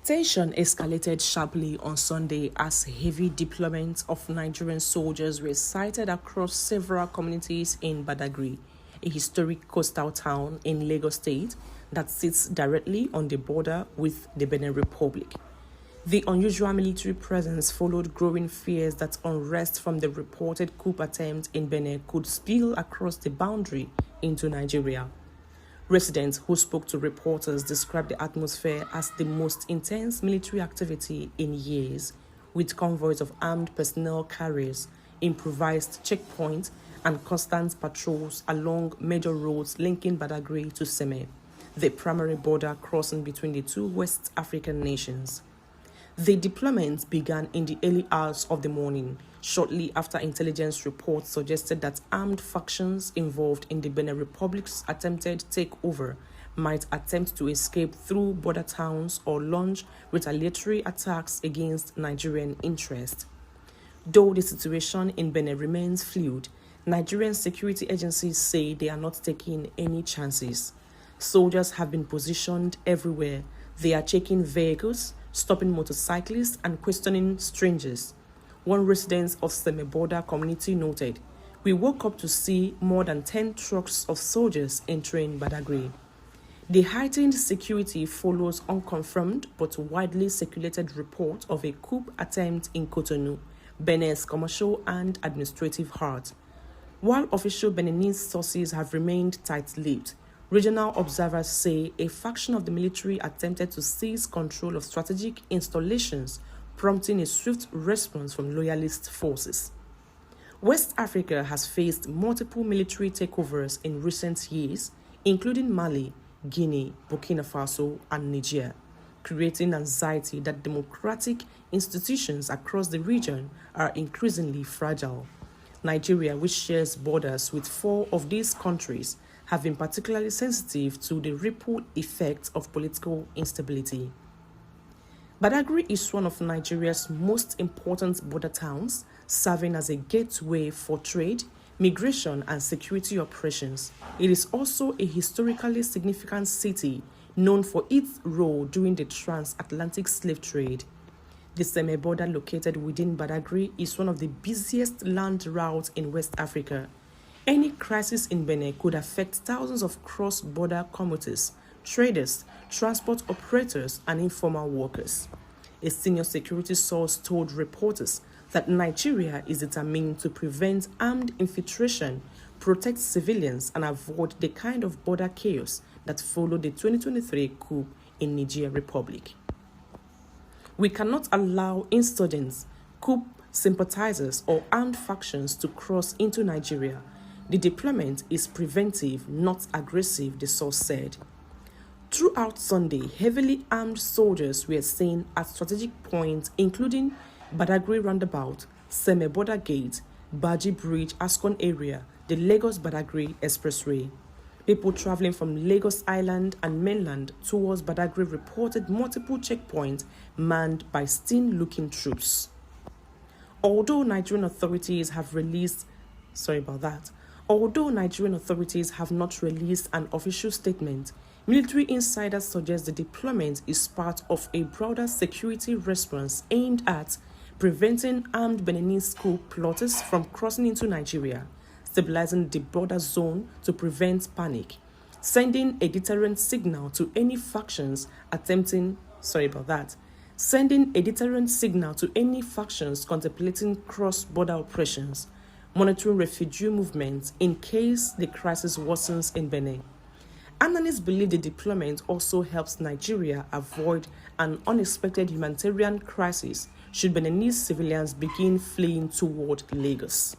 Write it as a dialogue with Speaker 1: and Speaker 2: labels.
Speaker 1: Tension escalated sharply on Sunday as heavy deployments of Nigerian soldiers were sighted across several communities in Badagry, a historic coastal town in Lagos State that sits directly on the border with the Benin Republic. The unusual military presence followed growing fears that unrest from the reported coup attempt in Benin could spill across the boundary into Nigeria. Residents who spoke to reporters described the atmosphere as the most intense military activity in years, with convoys of armed personnel carriers, improvised checkpoints, and constant patrols along major roads linking Badagry to Seme, the primary border crossing between the two West African nations. The deployment began in the early hours of the morning, shortly after intelligence reports suggested that armed factions involved in the Benin Republic's attempted takeover might attempt to escape through border towns or launch retaliatory attacks against Nigerian interests. Though the situation in Benin remains fluid, Nigerian security agencies say they are not taking any chances. Soldiers have been positioned everywhere. They are checking vehicles, stopping motorcyclists, and questioning strangers. One resident of Seme-border community noted, "We woke up to see more than 10 trucks of soldiers entering Badagry." The heightened security follows unconfirmed but widely circulated report of a coup attempt in Cotonou, Benin's commercial and administrative heart. While official Beninese sources have remained tight-lipped, regional observers say a faction of the military attempted to seize control of strategic installations, prompting a swift response from loyalist forces. West Africa has faced multiple military takeovers in recent years, including Mali, Guinea, Burkina Faso, and Niger, creating anxiety that democratic institutions across the region are increasingly fragile. Nigeria, which shares borders with 4 of these countries, have been particularly sensitive to the ripple effects of political instability. Badagry is one of Nigeria's most important border towns, serving as a gateway for trade, migration, and security operations. It is also a historically significant city, known for its role during the transatlantic slave trade. The Seme border, located within Badagry, is one of the busiest land routes in West Africa. Any crisis in Benin could affect thousands of cross-border commuters, traders, transport operators, and informal workers. A senior security source told reporters that Nigeria is determined to prevent armed infiltration, protect civilians, and avoid the kind of border chaos that followed the 2023 coup in Nigerian Republic. "We cannot allow insurgents, coup sympathizers, or armed factions to cross into Nigeria. The deployment is preventive, not aggressive," the source said. Throughout Sunday, heavily armed soldiers were seen at strategic points including Badagry Roundabout, Seme Border Gate, Baji Bridge, Ascon area, the Lagos-Badagry Expressway. People traveling from Lagos Island and mainland towards Badagry reported multiple checkpoints manned by stern-looking troops. Although Nigerian authorities have not released an official statement, military insiders suggest the deployment is part of a broader security response aimed at preventing armed Beninese coup plotters from crossing into Nigeria, stabilizing the border zone to prevent panic, sending a deterrent signal to any factions contemplating cross-border operations, monitoring refugee movements in case the crisis worsens in Benin. Analysts believe the deployment also helps Nigeria avoid an unexpected humanitarian crisis should Beninese civilians begin fleeing toward Lagos.